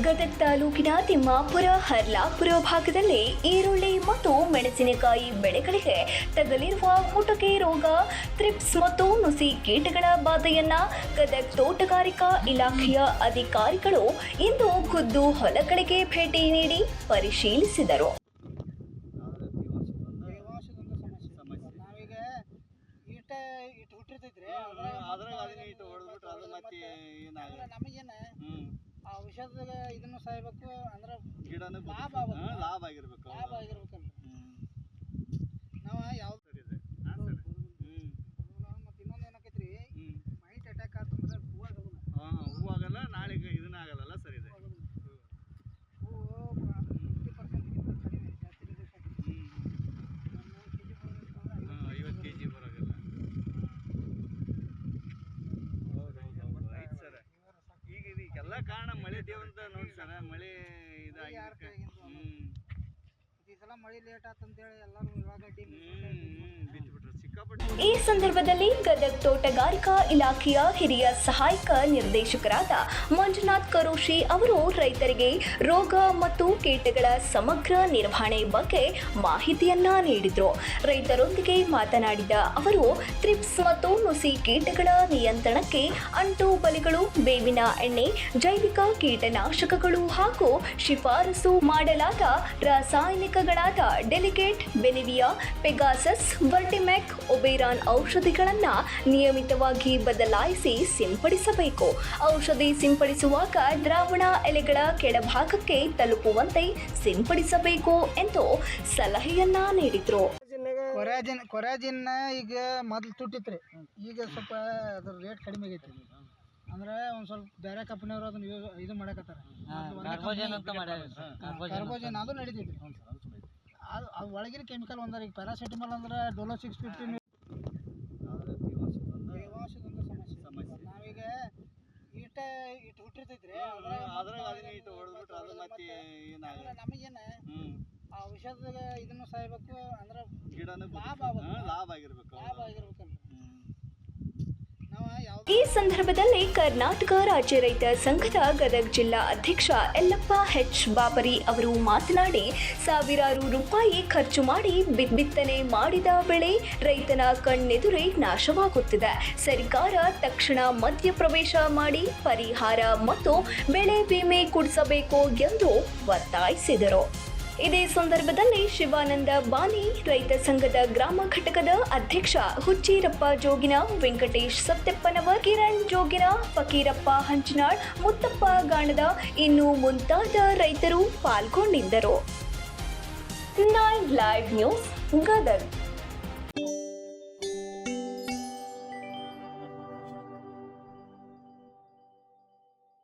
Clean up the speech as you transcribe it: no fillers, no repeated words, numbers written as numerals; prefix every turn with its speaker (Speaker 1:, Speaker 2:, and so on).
Speaker 1: ಗದಗ ತಾಲೂಕಿನ ತಿಮ್ಮಾಪುರ ಹರ್ಲಾಪುರ ಭಾಗದಲ್ಲಿ ಈರುಳ್ಳಿ ಮತ್ತು ಮೆಣಸಿನಕಾಯಿ ಬೆಳೆಗಳಿಗೆ ತಗುಲಿರುವ ಮುಟುಕೆ ರೋಗ, ಥ್ರಿಪ್ಸ್ ಮತ್ತು ನುಸಿ ಕೀಟಗಳ ಬಾಧೆಯನ್ನ ಗದಗ ತೋಟಗಾರಿಕಾ ಇಲಾಖೆಯ ಅಧಿಕಾರಿಗಳು ಇಂದು ಖುದ್ದು ಹೊಲಗಳಿಗೆ ಭೇಟಿ ನೀಡಿ ಪರಿಶೀಲಿಸಿದರು.
Speaker 2: ಔಷಧ ಇದನ್ನು ಸಾಯ್ಬೇಕು ಅಂದ್ರೆ
Speaker 3: ಗಿಡನೂ ಲಾಭ ಆಗಿರ್ಬೇಕು.
Speaker 2: ನಾವು ಯಾವ್ದು ಮತ್ತೆ ಇನ್ನೊಂದು ಏನಾಕೈತ್ರಿ, ಮೈಟ್ ಅಟ್ಯಾಕ್ ಆತಂದ್ರೆ
Speaker 3: ಹೂವಾಗಲ್ಲ, ನಾಳೆಗೆ ಇದನ್ನ ಆಗಲ್ಲ. ಸರ್ ಇದೆ
Speaker 2: ಹೂವು 50% ಕಡಿಮೆ, ಜಾಸ್ತಿ
Speaker 3: 50 kg ಬರೋಲ್ಲ. ಆಯ್ತು ಸರ್, ಈಗ ಇದಕ್ಕೆಲ್ಲ ಕಾರಣ ಮಳೆ ದೇವಂತ ನೋಡಿ ಸರ್. ಮಳೆ ಇದಾಗಿ
Speaker 2: ಈ ಸಲ ಮಳೆ ಲೇಟ್ ಆತಂತೇಳಿ ಎಲ್ಲರೂ ಉಳ್ಳಾಗಡ್ಡಿ
Speaker 3: ಬಿಟ್ಬಿಟ್ರು ಸಿಕ್ಕಾಪಟ್ಟೆ.
Speaker 1: ಈ ಸಂದರ್ಭದಲ್ಲಿ ಗದಗ ತೋಟಗಾರಿಕಾ ಇಲಾಖೆಯ ಹಿರಿಯ ಸಹಾಯಕ ನಿರ್ದೇಶಕರಾದ ಮಂಜುನಾಥ್ ಕರೋಶಿ ಅವರು ರೈತರಿಗೆ ರೋಗ ಮತ್ತು ಕೀಟಗಳ ಸಮಗ್ರ ನಿರ್ವಹಣೆ ಬಗ್ಗೆ ಮಾಹಿತಿಯನ್ನ ನೀಡಿದರು. ರೈತರೊಂದಿಗೆ ಮಾತನಾಡಿದ ಅವರು ಥ್ರಿಪ್ಸ್ ಮತ್ತು ನುಸಿ ಕೀಟಗಳ ನಿಯಂತ್ರಣಕ್ಕೆ ಅಂಟು ಬಲೆಗಳು, ಬೇವಿನ ಎಣ್ಣೆ, ಜೈವಿಕ ಕೀಟನಾಶಕಗಳು ಹಾಗೂ ಶಿಫಾರಸು ಮಾಡಲಾದ ರಾಸಾಯನಿಕಗಳಾದ ಡೆಲಿಗೇಟ್, ಬೆನಿವಿಯಾ, ಪೆಗಾಸಸ್, ವರ್ಟಿಮ್ಯಾಕ್, ಒಬೇರಾನ್ ಔಷಧಿಗಳನ್ನು ನಿಯಮಿತವಾಗಿ ಬದಲಾಯಿಸಿ ಸಿಂಪಡಿಸಬೇಕು. ಔಷಧಿ ಸಿಂಪಡಿಸುವಾಗ ದ್ರಾವಣ ಎಲೆಗಳ ಕೆಳಭಾಗಕ್ಕೆ ತಲುಪುವಂತೆ ಸಿಂಪಡಿಸಬೇಕು ಎಂದು ಸಲಹೆಯನ್ನ ನೀಡಿದ್ರು.
Speaker 2: ಕೊರಾಜಿನ್ ಈಗ ಮೊದಲು ತುಟ್ಟಿತ್ರಿ, ಈಗ ಸ್ವಲ್ಪ ಅದ್ರ ರೇಟ್ ಕಡಿಮೆ ಆಗೈತಿ. ಅಂದ್ರೆ ಒಂದು ಸ್ವಲ್ಪ ಬೇರೆ ಕಂಪನಿಯವರು ಅದನ್ನ ಇದು ಮಾಡಕತ್ತಾರ. ಕಾರ್ಬೋಜನ್ ಅದು ನಡೀತೈತಿ. ಅದು ಒಳಗಿನ ಕೆಮಿಕಲ್ ಒಂದಾರ. ಈಗ ಪ್ಯಾರಾಸಿಟಮಲ್ ಅಂದ್ರೆ ಡೋಲೋ 650 ತೇವಾಂಶದೊಂದು ಸಮಸ್ಯೆ. ನಾವೀಗ ಇಟ್ಟು ಹುಟ್ಟಿರ್ತೈತ್ರಿ, ನಮಗೇನು ಔಷಧ ಇದನ್ನು ಸಾಯ್ಬೇಕು ಅಂದ್ರೆ
Speaker 3: ಗಿಡನೂ ಲಾಭ ಆಗಿರ್ಬೇಕು.
Speaker 1: ಈ ಸಂದರ್ಭದಲ್ಲಿ ಕರ್ನಾಟಕ ರಾಜ್ಯ ರೈತ ಸಂಘದ ಗದಗ ಜಿಲ್ಲಾ ಅಧ್ಯಕ್ಷ ಯಲ್ಲಪ್ಪ ಹೆಚ್ ಬಾಬರಿ ಅವರು ಮಾತನಾಡಿ, ಸಾವಿರಾರು ರೂಪಾಯಿ ಖರ್ಚು ಮಾಡಿ ಬಿತ್ತನೆ ಮಾಡಿದ ಬೆಳೆ ರೈತನ ಕಣ್ಣೆದುರೇ ನಾಶವಾಗುತ್ತಿದೆ. ಸರ್ಕಾರ ತಕ್ಷಣ ಮಧ್ಯಪ್ರವೇಶ ಮಾಡಿ ಪರಿಹಾರ ಮತ್ತು ಬೆಳೆ ವಿಮೆ ಕೊಡಿಸಬೇಕು ಎಂದು ಒತ್ತಾಯಿಸಿದರು. ಇದೇ ಸಂದರ್ಭದಲ್ಲಿ ಶಿವಾನಂದ ಬಾನಿ, ರೈತ ಸಂಘದ ಗ್ರಾಮ ಘಟಕದ ಅಧ್ಯಕ್ಷ ಹುಚ್ಚೀರಪ್ಪ ಜೋಗಿನ, ವೆಂಕಟೇಶ್ ಸತ್ಯಪ್ಪನವರ್, ಕಿರಣ್ ಜೋಗಿನ, ಫಕೀರಪ್ಪ ಹಂಚನಾಳ್, ಮುತ್ತಪ್ಪ ಗಾಣದ ಇನ್ನೂ ಮುಂತಾದ ರೈತರು ಪಾಲ್ಗೊಂಡಿದ್ದರು. 9 ಲೈವ್ ನ್ಯೂಸ್ ಗದಗ.